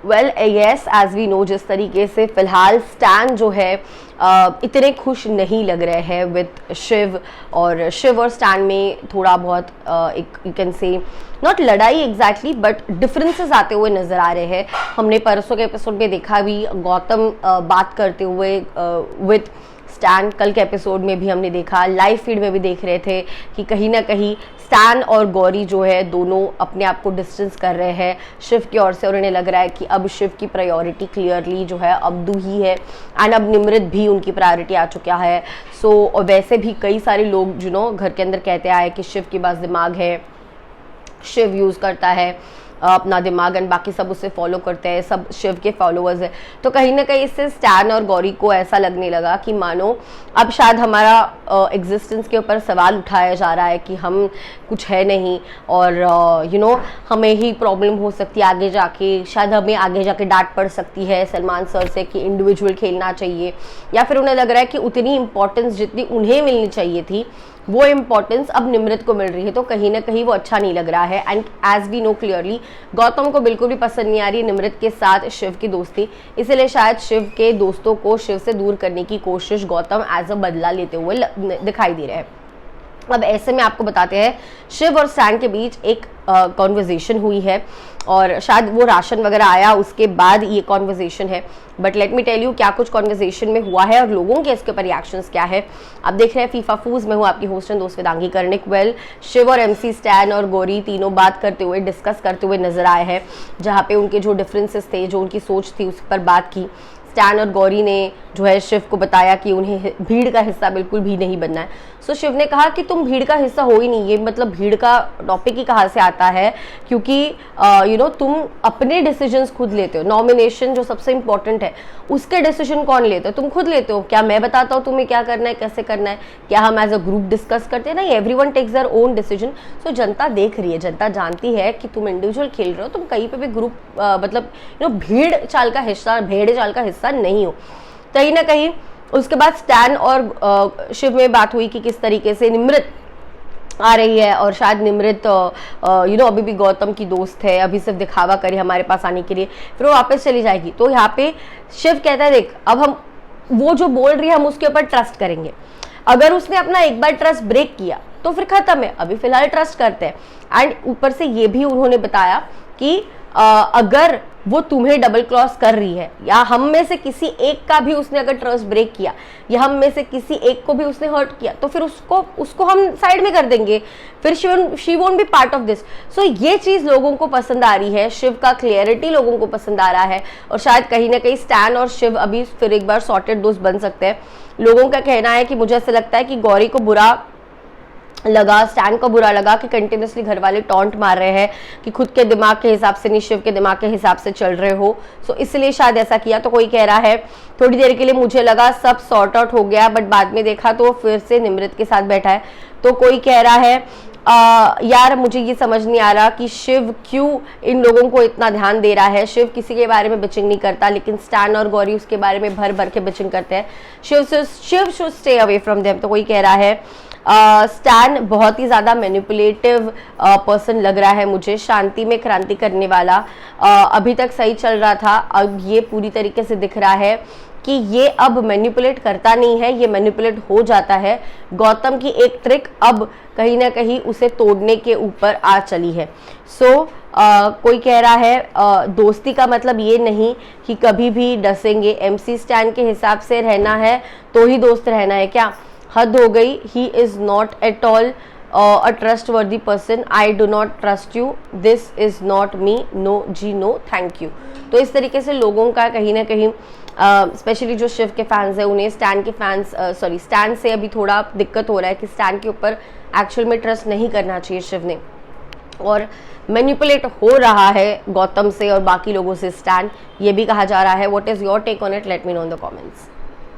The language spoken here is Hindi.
Well yes, as we know, जिस तरीके से फिलहाल स्टैन जो है इतने खुश नहीं लग रहे हैं विद शिव, और शिव और स्टैन में थोड़ा बहुत एक यू कैन से नॉट लड़ाई एग्जैक्टली बट डिफरेंसेस आते हुए नजर आ रहे हैं। हमने परसों के एपिसोड में देखा भी गौतम बात करते हुए विद स्टैन, कल के एपिसोड में भी हमने देखा, लाइव फीड में भी देख रहे थे कि कहीं ना कहीं स्टैन और गौरी जो है दोनों अपने आप को डिस्टेंस कर रहे हैं शिव की ओर से, और उन्हें लग रहा है कि अब शिव की प्रायोरिटी क्लियरली जो है अब्दू ही है, एंड अब निमृत भी उनकी प्रायोरिटी आ चुका है। सो और वैसे भी कई सारे लोग जो घर के अंदर कहते आए कि शिव के पास दिमाग है, शिव यूज़ करता है अपना दिमाग, एंड बाकी सब उससे फॉलो करते हैं, सब शिव के फॉलोअर्स हैं। तो कहीं ना कहीं इससे स्टैन और गौरी को ऐसा लगने लगा कि मानो अब शायद हमारा एग्जिस्टेंस के ऊपर सवाल उठाया जा रहा है कि हम कुछ है नहीं, और हमें ही प्रॉब्लम हो सकती है आगे जाके, शायद हमें आगे जाके डांट पड़ सकती है सलमान सर से कि इंडिविजुअल खेलना चाहिए, या फिर उन्हें लग रहा है कि उतनी इंपॉर्टेंस जितनी उन्हें मिलनी चाहिए थी वो इम्पोर्टेंस अब निमृत को मिल रही है। तो कहीं ना कहीं वो अच्छा नहीं लग रहा है, and as we know clearly Gautam को बिल्कुल भी पसंद नहीं आ रही निमृत के साथ शिव की दोस्ती, इसलिए शायद शिव के दोस्तों को शिव से दूर करने की कोशिश गौतम एज अ बदला लेते हुए दिखाई दे रहे हैं। अब ऐसे में आपको बताते हैं शिव और स्टैन के बीच एक कॉन्वर्जेशन हुई है, और शायद वो राशन वगैरह आया उसके बाद ये कॉन्वर्जेशन है, but let me tell you क्या कुछ कॉन्वर्जेशन में हुआ है और लोगों के इसके ऊपर रिएक्शंस क्या है। आप देख रहे हैं फीफा फूज में हूँ आपकी होस्ट एंड दोस्त वेदांगी कर्णिक। वेल शिव और MC स्टैन और गौरी तीनों बात करते हुए डिस्कस करते हुए नजर आए हैं, जहाँ पे उनके जो डिफरेंसेस थे, जो उनकी सोच थी उस पर बात की। स्टैन और गौरी ने जो है शिव को बताया कि उन्हें भीड़ का हिस्सा बिल्कुल भी नहीं बनना है। सो शिव ने कहा कि तुम भीड़ का हिस्सा हो ही नहीं, ये मतलब भीड़ का टॉपिक ही कहाँ से आता है, क्योंकि तुम अपने डिसीजंस खुद लेते हो। नॉमिनेशन जो सबसे इंपॉर्टेंट है उसके डिसीजन कौन लेते हो? तुम खुद लेते हो। क्या मैं बताता हूँ तुम्हें क्या करना है, कैसे करना है? क्या हम एज अ ग्रुप डिस्कस करते हैं? नहीं, everyone takes their own decision. So जनता देख रही है, जनता जानती है कि तुम इंडिविजुअल खेल रहे हो, तुम कहीं पे भी ग्रुप मतलब भीड़ चाल का हिस्सा, भेड़ चाल का हिस्सा नहीं हो। कहीं ना कहीं उसके बाद स्टैन और शिव में बात हुई कि किस तरीके से निमृत आ रही है, और शायद निमृत अभी भी गौतम की दोस्त है, अभी सिर्फ दिखावा करे हमारे पास आने के लिए, फिर वो वापस चली जाएगी। तो यहाँ पे शिव कहता है देख अब हम वो जो बोल रही है हम उसके ऊपर ट्रस्ट करेंगे, अगर उसने अपना एक बार ट्रस्ट ब्रेक किया तो फिर खत्म है, अभी फिलहाल ट्रस्ट करते हैं। एंड ऊपर से ये भी उन्होंने बताया कि अगर वो तुम्हें डबल क्रॉस कर रही है, या हम में से किसी एक का भी उसने अगर ट्रस्ट ब्रेक किया, या हम में से किसी एक को भी उसने हर्ट किया, तो फिर उसको हम साइड में कर देंगे, फिर she won't be part of this. So ये चीज लोगों को पसंद आ रही है, शिव का क्लियरिटी लोगों को पसंद आ रहा है, और शायद कहीं ना कहीं स्टैन और शिव अभी फिर एक बार सॉर्टेड दोस्त बन सकते हैं। लोगों का कहना है कि मुझे ऐसा लगता है कि गौरी को बुरा लगा, स्टैन को बुरा लगा कि कंटिन्यूसली घर वाले टॉन्ट मार रहे हैं कि खुद के दिमाग के हिसाब से नहीं शिव के दिमाग के हिसाब से चल रहे हो, सो इसलिए शायद ऐसा किया। तो कोई कह रहा है थोड़ी देर के लिए मुझे लगा सब सॉर्ट आउट हो गया, बट बाद में देखा तो फिर से निमृत के साथ बैठा है। तो कोई कह रहा है यार मुझे ये समझ नहीं आ रहा कि शिव क्यों इन लोगों को इतना ध्यान दे रहा है। शिव किसी के बारे में बिचिंग नहीं करता, लेकिन स्टैन और गौरी उसके बारे में भर भर के बिचिंग करते हैं। Shiv should stay away from them. तो कोई कह रहा है स्टैन बहुत ही ज़्यादा मैनिपुलेटिव पर्सन लग रहा है मुझे, शांति में क्रांति करने वाला। अभी तक सही चल रहा था, अब ये पूरी तरीके से दिख रहा है कि ये अब मैनिपुलेट करता नहीं है, ये मैनिपुलेट हो जाता है। गौतम की एक ट्रिक अब कहीं ना कहीं उसे तोड़ने के ऊपर आ चली है। सो कोई कह रहा है दोस्ती का मतलब ये नहीं कि कभी भी डसेंगे, MC स्टैन के हिसाब से रहना है तो ही दोस्त रहना है क्या? हद हो गई। He is not at all a trustworthy person, I do not trust you, this is not me, no जी नो थैंक यू। तो इस तरीके से लोगों का कहीं ना कहीं स्पेशली जो शिव के फैंस हैं उन्हें स्टैन से अभी थोड़ा दिक्कत हो रहा है कि स्टैन के ऊपर एक्चुअल में ट्रस्ट नहीं करना चाहिए शिव ने, और मैनिपुलेट हो रहा है गौतम से और बाकी लोगों से स्टैन, ये भी कहा जा रहा है। What is your take on it? Let me know in the comments.